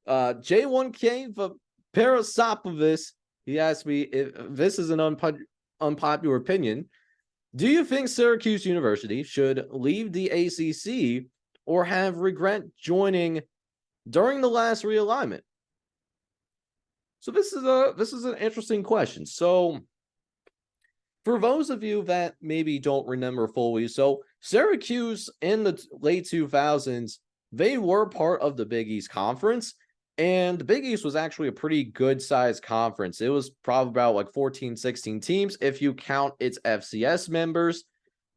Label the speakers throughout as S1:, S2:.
S1: J1K Parasopovis, he asked me if this is an unpopular opinion. Do you think Syracuse University should leave the ACC or have regret joining during the last realignment? So this is an interesting question. So for those of you that maybe don't remember fully, so Syracuse in the late 2000s, they were part of the Big East Conference, and the Big East was actually a pretty good sized conference. It was probably about like 14, 16 teams if you count its FCS members.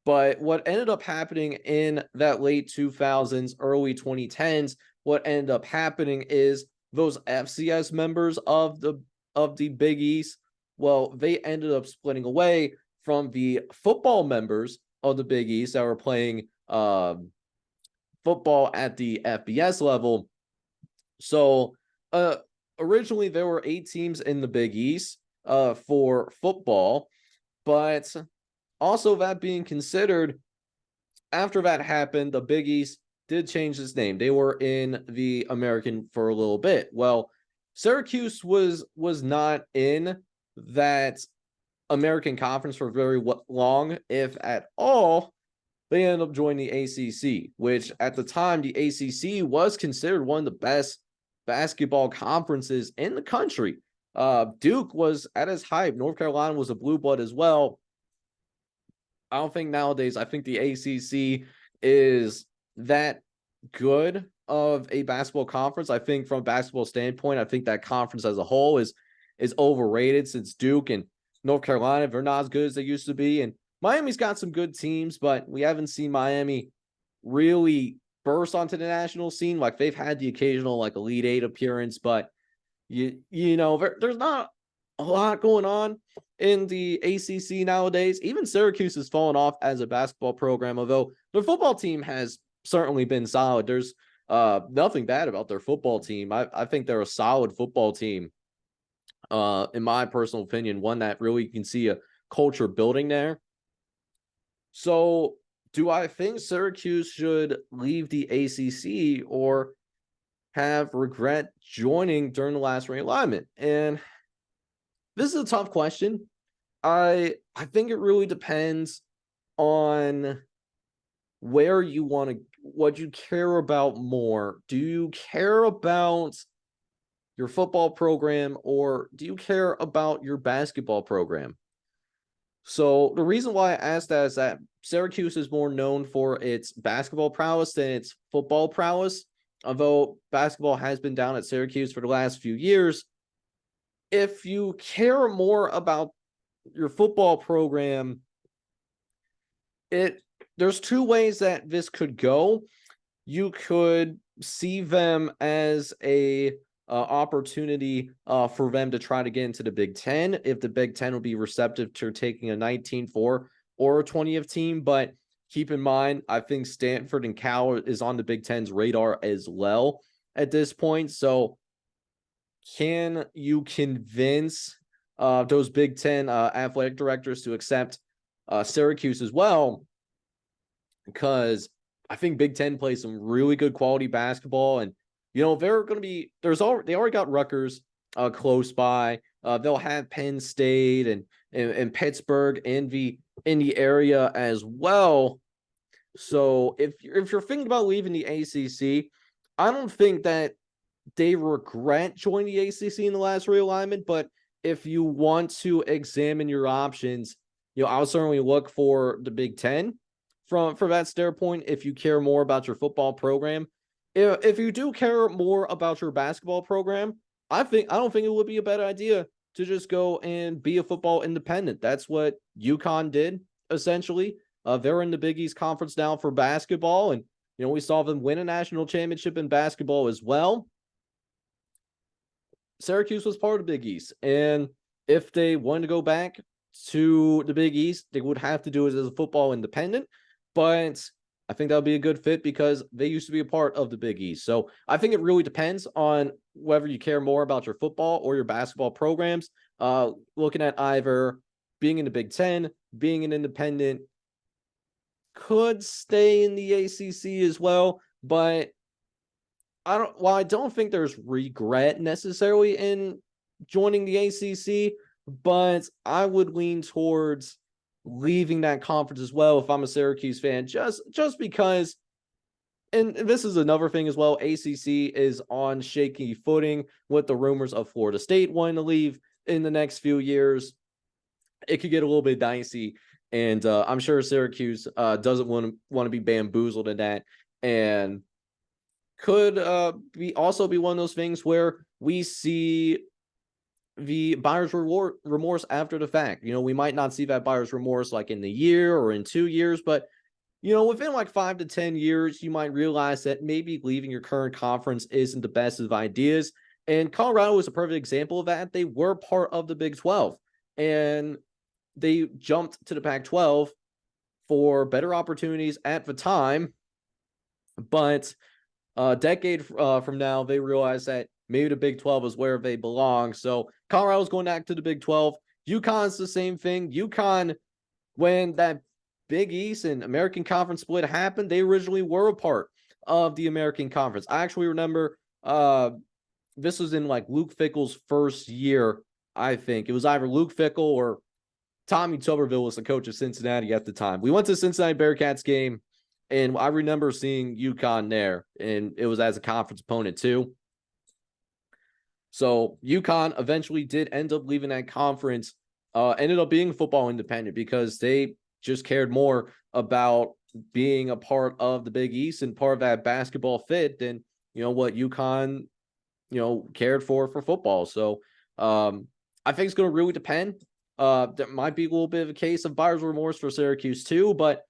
S1: But what ended up happening in that late 2000s, early 2010s, what ended up happening is those FCS members of the Big East, well, they ended up splitting away from the football members of the Big East that were playing football at the FBS level. So originally there were 8 teams in the Big East for football, but also that being considered, after that happened, the Big East did change its name. They were in the American for a little bit. Well, Syracuse was not in that American conference for very long, if at all. They ended up joining the ACC, which at the time the ACC was considered one of the best basketball conferences in the country. Duke was at its hype. North Carolina was a blue blood as well. I don't think nowadays, I think the ACC is that good of a basketball conference. I think from a basketball standpoint, I think that conference as a whole is overrated, since Duke and North Carolina, they're not as good as they used to be. And Miami's got some good teams, but we haven't seen Miami really burst onto the national scene. Like, they've had the occasional like Elite Eight appearance, but you know, there's not a lot going on in the ACC nowadays. Even Syracuse has fallen off as a basketball program, although their football team has certainly been solid. There's nothing bad about their football team. I think they're a solid football team. In my personal opinion, one that really you can see a culture building there. So do I think Syracuse should leave the ACC or have regret joining during the last realignment? And this is a tough question. I think it really depends on where you want to, what you care about more. Do you care about your football program, or do you care about your basketball program? So the reason why I asked that is that Syracuse is more known for its basketball prowess than its football prowess. Although basketball has been down at Syracuse for the last few years, if you care more about your football program, there's 2 ways that this could go. You could see them as a opportunity for them to try to get into the Big Ten, if the Big Ten will be receptive to taking a 19-4 or a 20th team. But keep in mind, I think Stanford and Cal is on the Big Ten's radar as well at this point. So can you convince those Big Ten athletic directors to accept Syracuse as well? Because I think Big Ten plays some really good quality basketball, and you know they're going to be they already got Rutgers close by. They'll have Penn State and Pittsburgh in the area as well. So if you're thinking about leaving the ACC, I don't think that they regret joining the ACC in the last realignment. But if you want to examine your options, you know, I'll certainly look for the Big Ten from that standpoint. If you care more about your football program, if you do care more about your basketball program, I don't think it would be a bad idea to just go and be a football independent. That's what UConn did essentially. They're in the Big East Conference now for basketball, and you know we saw them win a national championship in basketball as well. Syracuse was part of the Big East, and if they wanted to go back to the Big East, they would have to do it as a football independent. But I think that would be a good fit because they used to be a part of the Big East. So I think it really depends on whether you care more about your football or your basketball programs. Looking at either being in the Big Ten, being an independent, could stay in the ACC as well. But I don't think there's regret necessarily in joining the ACC, but I would lean towards leaving that conference as well if I'm a Syracuse fan, just because. And this is another thing as well. ACC is on shaky footing with the rumors of Florida State wanting to leave in the next few years. It could get a little bit dicey, and I'm sure Syracuse doesn't want to be bamboozled in that, and could be also be one of those things where we see the buyer's remorse after the fact. We might not see that buyer's remorse like in the year or in 2 years, but within like 5 to 10 years, you might realize that maybe leaving your current conference isn't the best of ideas. And Colorado was a perfect example of that. They were part of the Big 12, and they jumped to the Pac-12 for better opportunities at the time. But a decade from now, they realized that maybe the Big 12 is where they belong. So Colorado's going back to the Big 12. UConn's the same thing. UConn, when that Big East and American Conference split happened, they originally were a part of the American Conference. I actually remember this was in like Luke Fickell's first year, I think. It was either Luke Fickell or Tommy Tuberville was the coach of Cincinnati at the time. We went to the Cincinnati Bearcats game, and I remember seeing UConn there, and it was as a conference opponent too. So UConn eventually did end up leaving that conference, ended up being football independent because they just cared more about being a part of the Big East and part of that basketball fit than, what UConn, cared for football. So I think it's going to really depend. There might be a little bit of a case of buyer's remorse for Syracuse too, but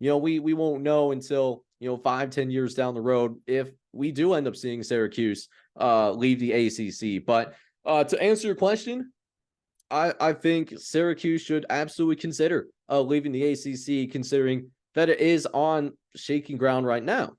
S1: we won't know until 5-10 years down the road if we do end up seeing Syracuse leave the ACC. But to answer your question, I think Syracuse should absolutely consider leaving the ACC, considering that it is on shaking ground right now.